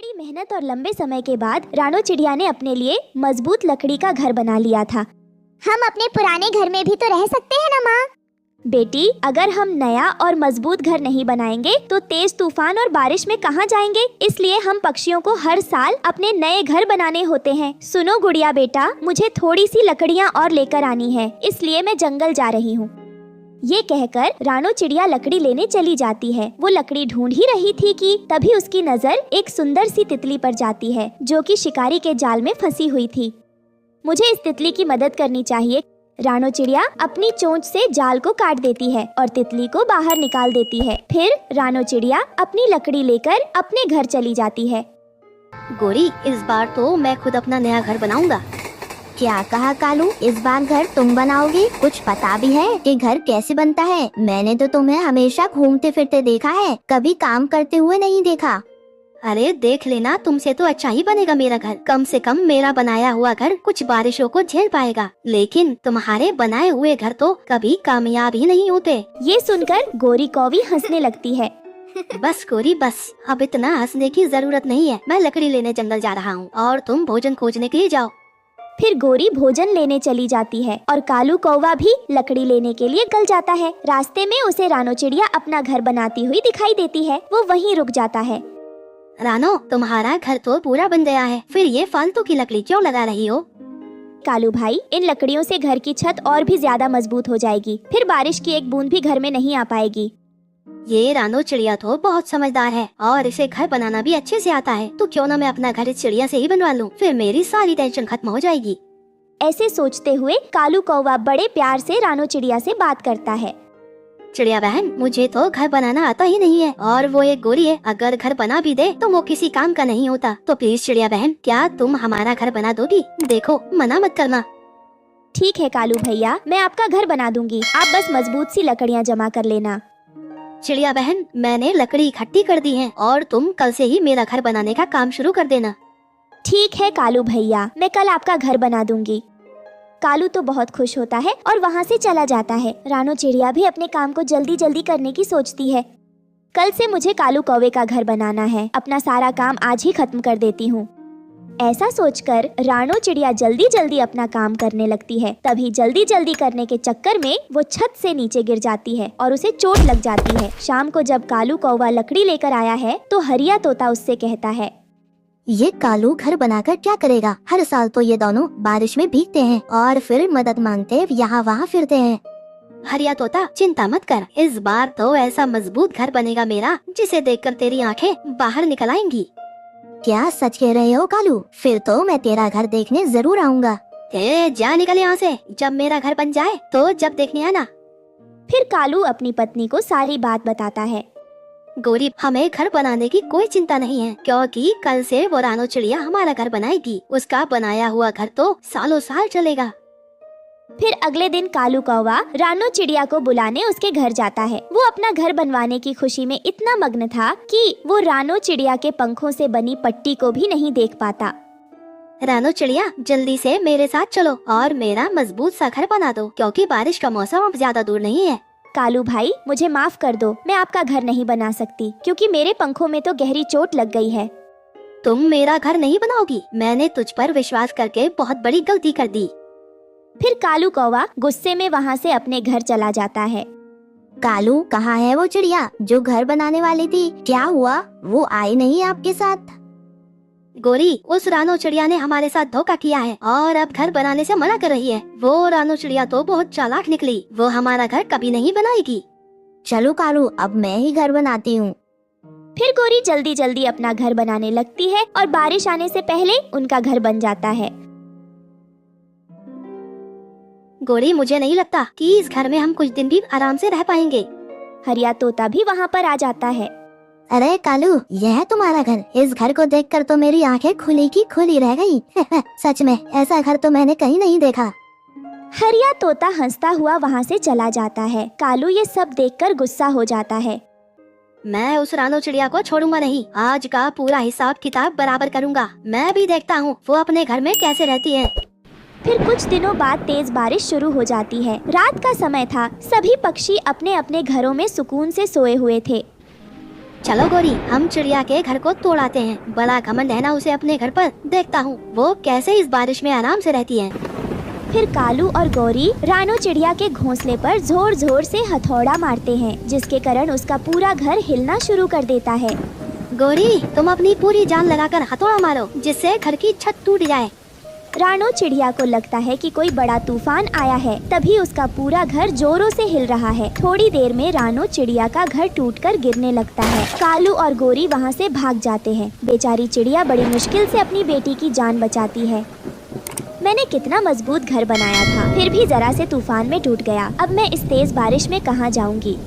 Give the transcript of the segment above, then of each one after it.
बड़ी मेहनत और लंबे समय के बाद रानो चिड़िया ने अपने लिए मजबूत लकड़ी का घर बना लिया था। हम अपने पुराने घर में भी तो रह सकते हैं ना माँ? बेटी, अगर हम नया और मजबूत घर नहीं बनाएंगे तो तेज तूफान और बारिश में कहाँ जाएंगे? इसलिए हम पक्षियों को हर साल अपने नए घर बनाने होते हैं। सुनो गुड़िया बेटा, मुझे थोड़ी सी लकड़ियाँ और लेकर आनी है, इसलिए मैं जंगल जा रही हूँ। ये कहकर रानो चिड़िया लकड़ी लेने चली जाती है। वो लकड़ी ढूंढ ही रही थी कि तभी उसकी नजर एक सुंदर सी तितली पर जाती है, जो कि शिकारी के जाल में फंसी हुई थी। मुझे इस तितली की मदद करनी चाहिए। रानो चिड़िया अपनी चोंच से जाल को काट देती है और तितली को बाहर निकाल देती है। फिर रानो चिड़िया अपनी लकड़ी लेकर अपने घर चली जाती है। गोरी, इस बार तो मैं खुद अपना नया घर बनाऊंगा। क्या कहा कालू? इस बार घर तुम बनाओगी? कुछ पता भी है कि घर कैसे बनता है? मैंने तो तुम्हें हमेशा घूमते फिरते देखा है, कभी काम करते हुए नहीं देखा। अरे देख लेना, तुमसे तो अच्छा ही बनेगा मेरा घर। कम से कम मेरा बनाया हुआ घर कुछ बारिशों को झेल पाएगा, लेकिन तुम्हारे बनाए हुए घर तो कभी कामयाब ही नहीं होते। ये सुनकर गोरी कौवी हंसने लगती है। बस गोरी बस, अब इतना हंसने की जरूरत नहीं है। मैं लकड़ी लेने जंगल जा रहा हूँ और तुम भोजन खोजने के लिए जाओ। फिर गोरी भोजन लेने चली जाती है और कालू कौवा भी लकड़ी लेने के लिए निकल जाता है। रास्ते में उसे रानो चिड़िया अपना घर बनाती हुई दिखाई देती है। वो वहीं रुक जाता है। रानो, तुम्हारा घर तो पूरा बन गया है, फिर ये फालतू की लकड़ी क्यों लगा रही हो? कालू भाई, इन लकड़ियों से घर की छत और भी ज्यादा मजबूत हो जाएगी, फिर बारिश की एक बूंद भी घर में नहीं आ पाएगी। ये रानो चिड़िया तो बहुत समझदार है और इसे घर बनाना भी अच्छे से आता है। तो क्यों ना मैं अपना घर इस चिड़िया से ही बनवा लूं, फिर मेरी सारी टेंशन खत्म हो जाएगी। ऐसे सोचते हुए कालू कौवा बड़े प्यार से रानो चिड़िया से बात करता है। चिड़िया बहन, मुझे तो घर बनाना आता ही नहीं है और वो एक गोरी है, अगर घर बना भी दे तो वो किसी काम का नहीं होता। तो प्लीज चिड़िया बहन, क्या तुम हमारा घर बना दोगी? देखो, मना मत करना। ठीक है कालू भैया, मैं आपका घर बना दूंगी, आप बस मजबूत सी लकड़ियाँ जमा कर लेना। चिड़िया बहन, मैंने लकड़ी इकट्ठी कर दी है और तुम कल से ही मेरा घर बनाने का काम शुरू कर देना। ठीक है कालू भैया, मैं कल आपका घर बना दूंगी। कालू तो बहुत खुश होता है और वहाँ से चला जाता है। रानो चिड़िया भी अपने काम को जल्दी जल्दी करने की सोचती है। कल से मुझे कालू कौवे का घर बनाना है, अपना सारा काम आज ही खत्म कर देती हूँ। ऐसा सोचकर रानो चिड़िया जल्दी जल्दी अपना काम करने लगती है। तभी जल्दी जल्दी करने के चक्कर में वो छत से नीचे गिर जाती है और उसे चोट लग जाती है। शाम को जब कालू कौवा लकड़ी लेकर आया है तो हरिया तोता उससे कहता है, ये कालू घर बनाकर क्या करेगा? हर साल तो ये दोनों बारिश में भीगते हैं और फिर मदद मांगते यहाँ वहाँ फिरते हैं। हरिया तोता, चिंता मत कर, इस बार तो ऐसा मजबूत घर बनेगा मेरा जिसे देखकर तेरी आंखें बाहर निकल आएंगी। क्या सच कह रहे हो कालू? फिर तो मैं तेरा घर देखने जरूर आऊँगा। जा निकल यहाँ से, जब मेरा घर बन जाए तो जब देखने आना। फिर कालू अपनी पत्नी को सारी बात बताता है। गोरी, हमें घर बनाने की कोई चिंता नहीं है, क्योंकि कल से वो रानो चिड़िया हमारा घर बनाएगी। उसका बनाया हुआ घर तो सालों साल चलेगा। फिर अगले दिन कालू कौवा रानो चिड़िया को बुलाने उसके घर जाता है। वो अपना घर बनवाने की खुशी में इतना मग्न था कि वो रानो चिड़िया के पंखों से बनी पट्टी को भी नहीं देख पाता। रानो चिड़िया, जल्दी से मेरे साथ चलो और मेरा मजबूत सा घर बना दो, क्योंकि बारिश का मौसम अब ज्यादा दूर नहीं है। कालू भाई, मुझे माफ कर दो, मैं आपका घर नहीं बना सकती, क्योंकि मेरे पंखों में तो गहरी चोट लग गई है। तुम मेरा घर नहीं बनाओगी? मैंने तुझ पर विश्वास करके बहुत बड़ी गलती कर दी। फिर कालू कौवा गुस्से में वहाँ से अपने घर चला जाता है। कालू, कहाँ है वो चिड़िया जो घर बनाने वाली थी? क्या हुआ? वो आई नहीं आपके साथ? गोरी, उस रानो चिड़िया ने हमारे साथ धोखा किया है और अब घर बनाने से मना कर रही है। वो रानो चिड़िया तो बहुत चालाक निकली, वो हमारा घर कभी नहीं बनाएगी। चलो कालू, अब मैं ही घर बनाती हूँ। फिर गोरी जल्दी जल्दी अपना घर बनाने लगती है और बारिश आने से पहले उनका घर बन जाता है। गोरी, मुझे नहीं लगता कि इस घर में हम कुछ दिन भी आराम से रह पाएंगे। हरिया तोता भी वहाँ पर आ जाता है। अरे कालू, यह है तुम्हारा घर? इस घर को देखकर तो मेरी आंखें खुली की खुली रह गई। सच में ऐसा घर तो मैंने कहीं नहीं देखा। हरिया तोता हंसता हुआ वहाँ से चला जाता है। कालू ये सब देखकर गुस्सा हो जाता है। मैं उस रानो चिड़िया को छोड़ूंगा नहीं, आज का पूरा हिसाब किताब बराबर करूंगा। मैं भी देखता हूँ वो अपने घर में कैसे रहती है। फिर कुछ दिनों बाद तेज बारिश शुरू हो जाती है। रात का समय था, सभी पक्षी अपने अपने घरों में सुकून से सोए हुए थे। चलो गौरी, हम चिड़िया के घर को तोड़ाते हैं। बड़ा घमंड है ना उसे अपने घर पर। देखता हूँ वो कैसे इस बारिश में आराम से रहती है। फिर कालू और गौरी रानो चिड़िया के घोंसले पर जोर जोर से हथौड़ा मारते हैं, जिसके कारण उसका पूरा घर हिलना शुरू कर देता है। गौरी, तुम अपनी पूरी जान लगाकर हथौड़ा मारो, जिससे घर की छत टूट जाए। रानो चिड़िया को लगता है कि कोई बड़ा तूफान आया है, तभी उसका पूरा घर जोरों से हिल रहा है। थोड़ी देर में रानो चिड़िया का घर टूटकर गिरने लगता है। कालू और गौरी वहाँ से भाग जाते हैं। बेचारी चिड़िया बड़ी मुश्किल से अपनी बेटी की जान बचाती है। मैंने कितना मजबूत घर बनाया था, फिर भी जरा से तूफान में टूट गया। अब मैं इस तेज बारिश में कहाँ जाऊंगी?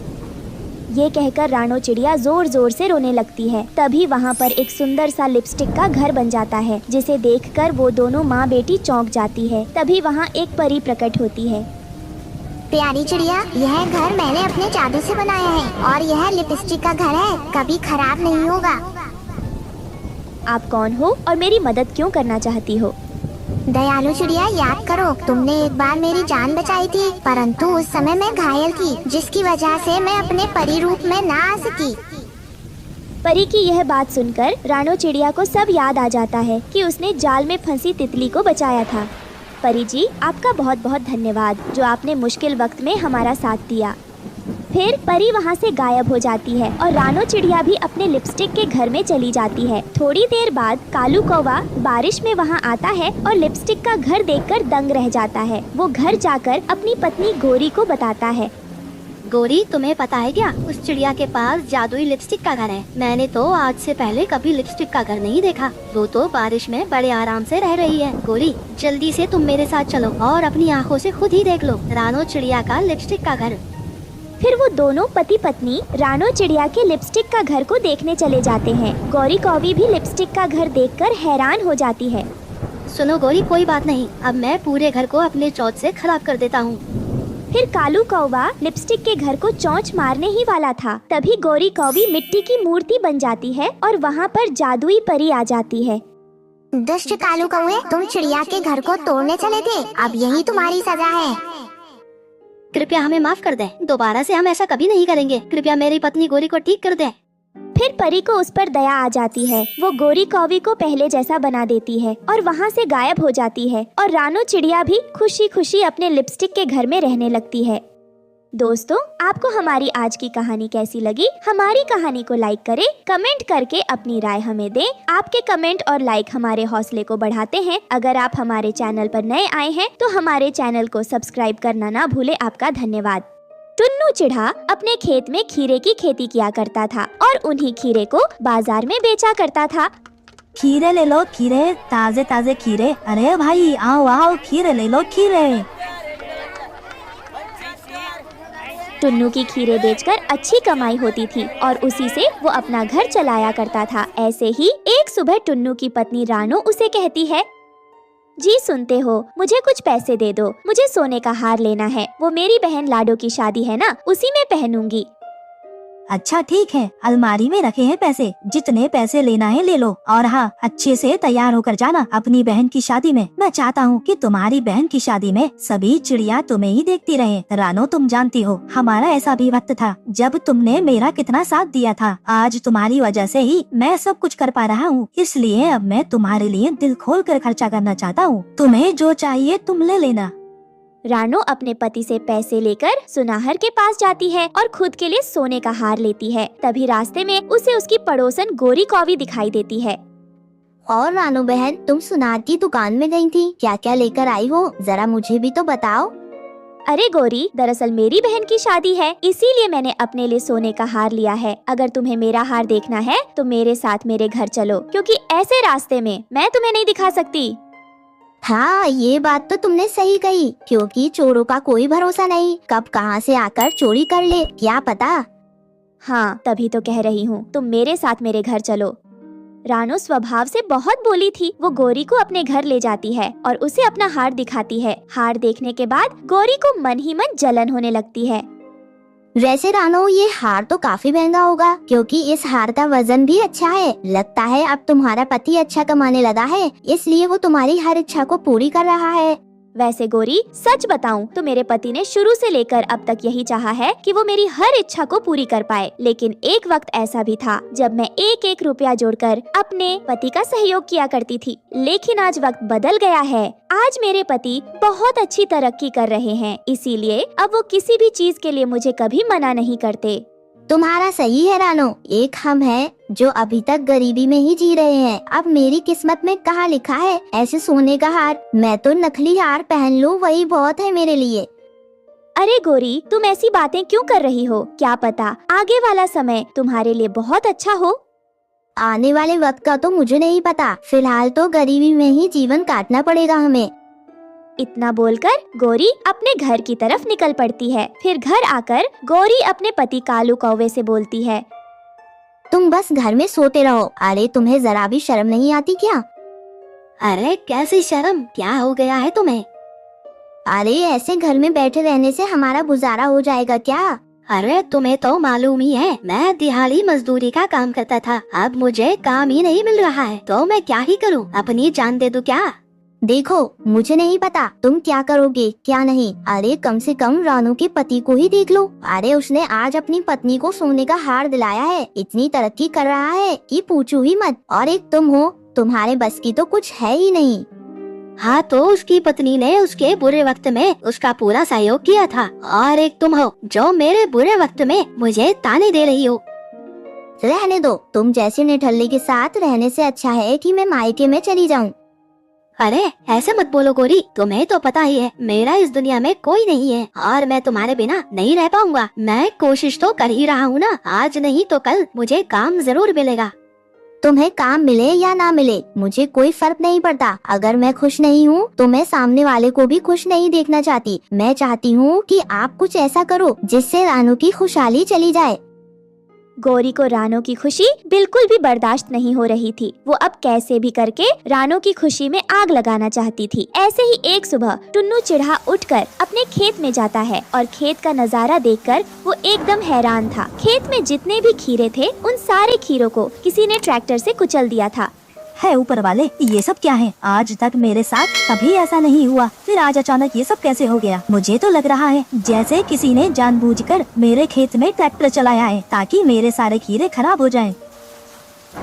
ये कहकर रानो चिड़िया जोर जोर से रोने लगती है। तभी वहाँ पर एक सुंदर सा लिपस्टिक का घर बन जाता है, जिसे देखकर वो दोनों माँ बेटी चौंक जाती है। तभी वहाँ एक परी प्रकट होती है। प्यारी चिड़िया, यह घर मैंने अपने जादू से बनाया है और यह लिपस्टिक का घर है, कभी खराब नहीं होगा। आप कौन हो और मेरी मदद क्यों करना चाहती हो? दयालु चिड़िया, याद करो तुमने एक बार मेरी जान बचाई थी, परंतु उस समय मैं घायल थी, जिसकी वजह से मैं अपने परी रूप में ना आ सकी। परी की यह बात सुनकर रानो चिड़िया को सब याद आ जाता है कि उसने जाल में फंसी तितली को बचाया था। परी जी, आपका बहुत बहुत धन्यवाद, जो आपने मुश्किल वक्त में हमारा साथ दिया। फिर परी वहाँ से गायब हो जाती है और रानो चिड़िया भी अपने लिपस्टिक के घर में चली जाती है। थोड़ी देर बाद कालू कौवा बारिश में वहाँ आता है और लिपस्टिक का घर देखकर दंग रह जाता है। वो घर जाकर अपनी पत्नी गौरी को बताता है। गौरी, तुम्हें पता है क्या, उस चिड़िया के पास जादुई लिपस्टिक का घर है। मैंने तो आज से पहले कभी लिपस्टिक का घर नहीं देखा। वो तो बारिश में बड़े आराम से रह रही है। गौरी, जल्दी से तुम मेरे साथ चलो और अपनी आँखों से खुद ही देख लो रानो चिड़िया का लिपस्टिक का घर। फिर वो दोनों पति पत्नी रानो चिड़िया के लिपस्टिक का घर को देखने चले जाते हैं। गौरी कौवी भी लिपस्टिक का घर देखकर हैरान हो जाती है। सुनो गौरी, कोई बात नहीं, अब मैं पूरे घर को अपने चोंच से खराब कर देता हूँ। फिर कालू कौवा लिपस्टिक के घर को चोंच मारने ही वाला था, तभी गौरी कौवी मिट्टी की मूर्ति बन जाती है और वहाँ पर जादुई परी आ जाती है। दुष्ट कालू कौवे, तुम चिड़िया के घर को तोड़ने चले थे, अब यही तुम्हारी सजा है। कृपया हमें माफ कर दे, दोबारा से हम ऐसा कभी नहीं करेंगे। कृपया मेरी पत्नी गौरी को ठीक कर दे। फिर परी को उस पर दया आ जाती है। वो गौरी कौवी को पहले जैसा बना देती है और वहाँ से गायब हो जाती है और रानो चिड़िया भी खुशी खुशी अपने लिपस्टिक के घर में रहने लगती है। दोस्तों, आपको हमारी आज की कहानी कैसी लगी? हमारी कहानी को लाइक करें, कमेंट करके अपनी राय हमें दें। आपके कमेंट और लाइक हमारे हौसले को बढ़ाते हैं। अगर आप हमारे चैनल पर नए आए हैं तो हमारे चैनल को सब्सक्राइब करना ना भूले। आपका धन्यवाद। टुन्नू चिढ़ा अपने खेत में खीरे की खेती किया करता था और उन्हीं खीरे को बाजार में बेचा करता था। खीरे ले लो खीरे, ताजे ताजे खीरे। अरे भाई आओ आओ, खीरे ले लो खीरे। टुन्नू की खीरे बेचकर अच्छी कमाई होती थी और उसी से वो अपना घर चलाया करता था। ऐसे ही एक सुबह टुन्नू की पत्नी रानो उसे कहती है, जी सुनते हो, मुझे कुछ पैसे दे दो, मुझे सोने का हार लेना है। वो मेरी बहन लाडो की शादी है ना, उसी में पहनूंगी। अच्छा ठीक है, अलमारी में रखे हैं पैसे, जितने पैसे लेना है ले लो। और हाँ, अच्छे से तैयार होकर जाना अपनी बहन की शादी में। मैं चाहता हूँ कि तुम्हारी बहन की शादी में सभी चिड़िया तुम्हें ही देखती रहे। रानो, तुम जानती हो हमारा ऐसा भी वक्त था जब तुमने मेरा कितना साथ दिया था। आज तुम्हारी वजह से ही मैं सब कुछ कर पा रहा हूँ, इसलिए अब मैं तुम्हारे लिए दिल खोल कर खर्चा करना चाहता हूँ। तुम्हें जो चाहिए तुम ले लेना। रानो अपने पति से पैसे लेकर सुनाहर के पास जाती है और खुद के लिए सोने का हार लेती है। तभी रास्ते में उसे उसकी पड़ोसन गौरी कौवी दिखाई देती है। और रानो बहन, तुम सुनार की दुकान में गई थी, क्या क्या लेकर आई हो, जरा मुझे भी तो बताओ। अरे गौरी, दरअसल मेरी बहन की शादी है, इसीलिए मैंने अपने लिए सोने का हार लिया है। अगर तुम्हें मेरा हार देखना है तो मेरे साथ मेरे घर चलो, क्योंकि ऐसे रास्ते में मैं तुम्हें नहीं दिखा सकती। हाँ, ये बात तो तुमने सही कही, क्योंकि चोरों का कोई भरोसा नहीं, कब कहाँ से आकर चोरी कर ले क्या पता। हाँ, तभी तो कह रही हूँ, तुम मेरे साथ मेरे घर चलो। रानो स्वभाव से बहुत बोली थी। वो गौरी को अपने घर ले जाती है और उसे अपना हार दिखाती है। हार देखने के बाद गौरी को मन ही मन जलन होने लगती है। वैसे रानो, ये हार तो काफी महंगा होगा, क्योंकि इस हार का वजन भी अच्छा है। लगता है अब तुम्हारा पति अच्छा कमाने लगा है, इसलिए वो तुम्हारी हर इच्छा को पूरी कर रहा है। वैसे गोरी, सच बताऊं तो मेरे पति ने शुरू से लेकर अब तक यही चाहा है कि वो मेरी हर इच्छा को पूरी कर पाए। लेकिन एक वक्त ऐसा भी था जब मैं एक एक रुपया जोड़कर अपने पति का सहयोग किया करती थी। लेकिन आज वक्त बदल गया है। आज मेरे पति बहुत अच्छी तरक्की कर रहे हैं, इसीलिए अब वो किसी भी चीज के लिए मुझे कभी मना नहीं करते। तुम्हारा सही है रानो, एक हम हैं जो अभी तक गरीबी में ही जी रहे हैं। अब मेरी किस्मत में कहाँ लिखा है ऐसे सोने का हार, मैं तो नकली हार पहन लूं वही बहुत है मेरे लिए। अरे गोरी, तुम ऐसी बातें क्यों कर रही हो? क्या पता आगे वाला समय तुम्हारे लिए बहुत अच्छा हो। आने वाले वक्त का तो मुझे नहीं पता, फिलहाल तो गरीबी में ही जीवन काटना पड़ेगा हमें। इतना बोलकर गोरी अपने घर की तरफ निकल पड़ती है। फिर घर आकर गोरी अपने पति कालू कौवे से बोलती है, तुम बस घर में सोते रहो। अरे तुम्हें जरा भी शर्म नहीं आती क्या? अरे कैसी शर्म, क्या हो गया है तुम्हें? अरे ऐसे घर में बैठे रहने से हमारा गुजारा हो जाएगा क्या? अरे तुम्हें तो मालूम ही है, मैं दिहाड़ी मजदूरी का काम करता था, अब मुझे काम ही नहीं मिल रहा है, तो मैं क्या ही करूं? अपनी जान दे दूं क्या? देखो, मुझे नहीं पता तुम क्या करोगे क्या नहीं। अरे कम से कम रानू के पति को ही देख लो। अरे उसने आज अपनी पत्नी को सोने का हार दिलाया है, इतनी तरक्की कर रहा है कि पूछो ही मत। और एक तुम हो, तुम्हारे बस की तो कुछ है ही नहीं। हाँ तो उसकी पत्नी ने उसके बुरे वक्त में उसका पूरा सहयोग किया था, और एक तुम हो जो मेरे बुरे वक्त में मुझे ताने दे रही हो। रहने दो, तुम जैसे निठल्ले के साथ रहने से अच्छा है कि मैं मायके में चली जाऊं। अरे ऐसे मत बोलो गोरी, तुम्हें तो पता ही है मेरा इस दुनिया में कोई नहीं है और मैं तुम्हारे बिना नहीं रह पाऊंगा। मैं कोशिश तो कर ही रहा हूँ ना, आज नहीं तो कल मुझे काम जरूर मिलेगा। तुम्हें काम मिले या ना मिले मुझे कोई फर्क नहीं पड़ता। अगर मैं खुश नहीं हूँ तो मैं सामने वाले को भी खुश नहीं देखना चाहती। मैं चाहती हूँ कि आप कुछ ऐसा करो जिससे रानू की खुशहाली चली जाए। गोरी को रानो की खुशी बिल्कुल भी बर्दाश्त नहीं हो रही थी। वो अब कैसे भी करके रानो की खुशी में आग लगाना चाहती थी। ऐसे ही एक सुबह टुन्नू चिढ़ा उठकर अपने खेत में जाता है और खेत का नजारा देखकर वो एकदम हैरान था। खेत में जितने भी खीरे थे उन सारे खीरों को किसी ने ट्रैक्टर से कुचल दिया था। है ऊपर वाले, ये सब क्या है? आज तक मेरे साथ कभी ऐसा नहीं हुआ, फिर आज अचानक ये सब कैसे हो गया? मुझे तो लग रहा है जैसे किसी ने जानबूझकर मेरे खेत में ट्रैक्टर चलाया है ताकि मेरे सारे खीरे खराब हो जाएं।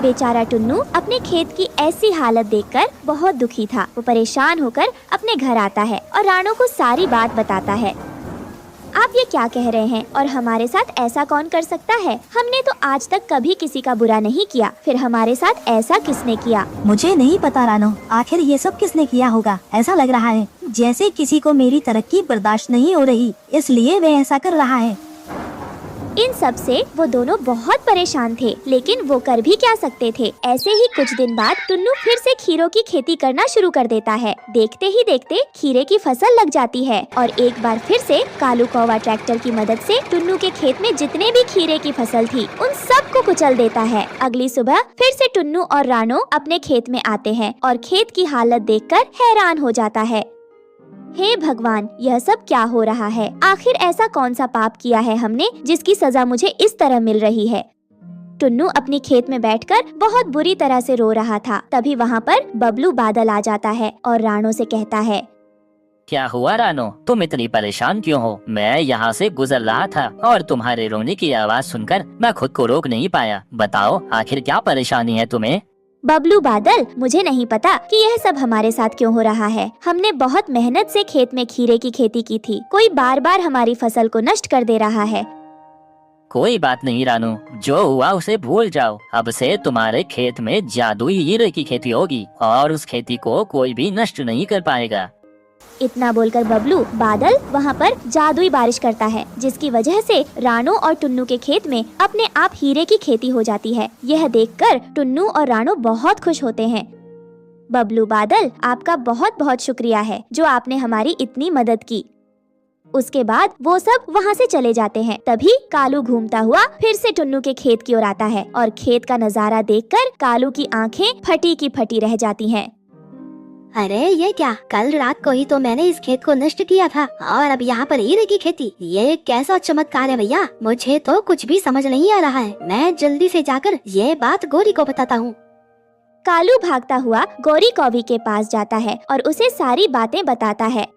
बेचारा टुन्नू अपने खेत की ऐसी हालत देखकर बहुत दुखी था। वो परेशान होकर अपने घर आता है और रानो को सारी बात बताता है। आप ये क्या कह रहे हैं? और हमारे साथ ऐसा कौन कर सकता है? हमने तो आज तक कभी किसी का बुरा नहीं किया, फिर हमारे साथ ऐसा किसने किया? मुझे नहीं पता रानो, आखिर ये सब किसने किया होगा। ऐसा लग रहा है जैसे किसी को मेरी तरक्की बर्दाश्त नहीं हो रही, इसलिए वह ऐसा कर रहा है। इन सब से वो दोनों बहुत परेशान थे, लेकिन वो कर भी क्या सकते थे। ऐसे ही कुछ दिन बाद टुन्नू फिर से खीरों की खेती करना शुरू कर देता है। देखते ही देखते खीरे की फसल लग जाती है और एक बार फिर से कालू कौवा ट्रैक्टर की मदद से टुन्नू के खेत में जितने भी खीरे की फसल थी उन सबको कुचल देता है। अगली सुबह फिर से टुन्नू और रानो अपने खेत में आते हैं और खेत की हालत देखकर हैरान हो जाता है। हे भगवान, यह सब क्या हो रहा है? आखिर ऐसा कौन सा पाप किया है हमने जिसकी सजा मुझे इस तरह मिल रही है? टुन्नू अपनी खेत में बैठकर बहुत बुरी तरह से रो रहा था। तभी वहाँ पर बबलू बादल आ जाता है और रानो से कहता है, क्या हुआ रानो, तुम इतनी परेशान क्यों हो? मैं यहाँ से गुजर रहा था और तुम्हारे रोने की आवाज सुनकर मैं खुद को रोक नहीं पाया। बताओ आखिर क्या परेशानी है तुम्हें? बबलू बादल, मुझे नहीं पता कि यह सब हमारे साथ क्यों हो रहा है। हमने बहुत मेहनत से खेत में खीरे की खेती की थी, कोई बार बार हमारी फसल को नष्ट कर दे रहा है। कोई बात नहीं रानू, जो हुआ उसे भूल जाओ। अब से तुम्हारे खेत में जादुई हीरे की खेती होगी और उस खेती को कोई भी नष्ट नहीं कर पाएगा। इतना बोलकर बबलू बादल वहाँ पर जादुई बारिश करता है, जिसकी वजह से रानो और टुन्नू के खेत में अपने आप हीरे की खेती हो जाती है। यह देखकर टुन्नू और रानो बहुत खुश होते हैं। बबलू बादल, आपका बहुत बहुत शुक्रिया है जो आपने हमारी इतनी मदद की। उसके बाद वो सब वहाँ से चले जाते हैं। तभी कालू घूमता हुआ फिर से टुन्नू के खेत की ओर आता है और खेत का नजारा देखकर कालू की आंखें फटी की फटी रह जाती हैं। अरे ये क्या, कल रात को ही तो मैंने इस खेत को नष्ट किया था और अब यहाँ पर हीरे की खेती। ये कैसा चमत्कार है भैया, मुझे तो कुछ भी समझ नहीं आ रहा है। मैं जल्दी से जाकर ये बात गोरी को बताता हूँ। कालू भागता हुआ गोरी कौवी के पास जाता है और उसे सारी बातें बताता है।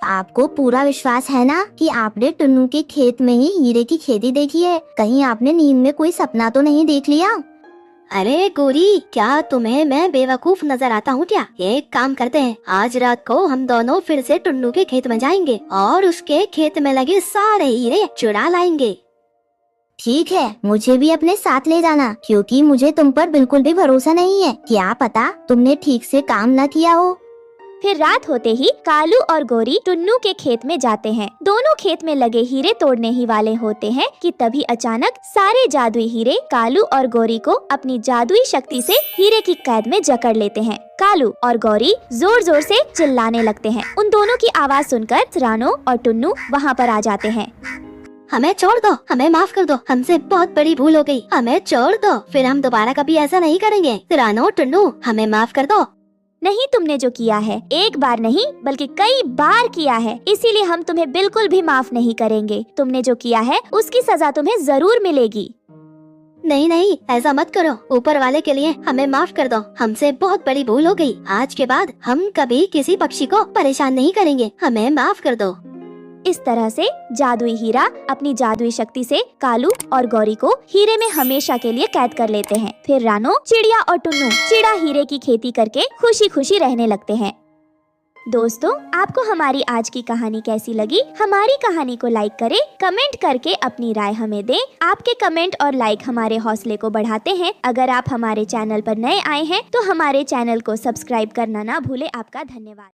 आपको पूरा विश्वास है ना कि आपने टुन्नू के खेत में ही हीरे की खेती देखी है? कहीं आपने नींद में कोई सपना तो नहीं देख लिया? अरे गोरी, क्या तुम्हें मैं बेवकूफ नजर आता हूँ क्या? एक काम करते हैं, आज रात को हम दोनों फिर से टुन्नू के खेत में जाएंगे और उसके खेत में लगे सारे हीरे चुरा लाएंगे। ठीक है, मुझे भी अपने साथ ले जाना, क्योंकि मुझे तुम पर बिल्कुल भी भरोसा नहीं है। क्या पता तुमने ठीक से काम न किया हो। फिर रात होते ही कालू और गोरी टुन्नू के खेत में जाते हैं। दोनों खेत में लगे हीरे तोड़ने ही वाले होते हैं कि तभी अचानक सारे जादुई हीरे कालू और गोरी को अपनी जादुई शक्ति से हीरे की कैद में जकड़ लेते हैं। कालू और गौरी जोर जोर से चिल्लाने लगते हैं। उन दोनों की आवाज सुनकर रानो और टुन्नू वहाँ पर आ जाते हैं। हमें छोड़ दो, हमें माफ कर दो, हमसे बहुत बड़ी भूल हो गई, हमें छोड़ दो, फिर हम दोबारा कभी ऐसा नहीं करेंगे। रानो, टुन्नू, हमें माफ कर दो। नहीं, तुमने जो किया है एक बार नहीं बल्कि कई बार किया है, इसीलिए हम तुम्हें बिल्कुल भी माफ नहीं करेंगे। तुमने जो किया है उसकी सजा तुम्हें जरूर मिलेगी। नहीं नहीं, ऐसा मत करो, ऊपर वाले के लिए हमें माफ कर दो, हमसे बहुत बड़ी भूल हो गई। आज के बाद हम कभी किसी पक्षी को परेशान नहीं करेंगे, हमें माफ कर दो। इस तरह से जादुई हीरा अपनी जादुई शक्ति से कालू और गौरी को हीरे में हमेशा के लिए कैद कर लेते हैं। फिर रानो, चिड़िया और टुन्नू चिड़ा हीरे की खेती करके खुशी खुशी रहने लगते हैं। दोस्तों, आपको हमारी आज की कहानी कैसी लगी? हमारी कहानी को लाइक करें, कमेंट करके अपनी राय हमें दें। आपके कमेंट और लाइक हमारे हौसले को बढ़ाते हैं। अगर आप हमारे चैनल पर नए आए हैं तो हमारे चैनल को सब्सक्राइब करना ना भूलें। आपका धन्यवाद।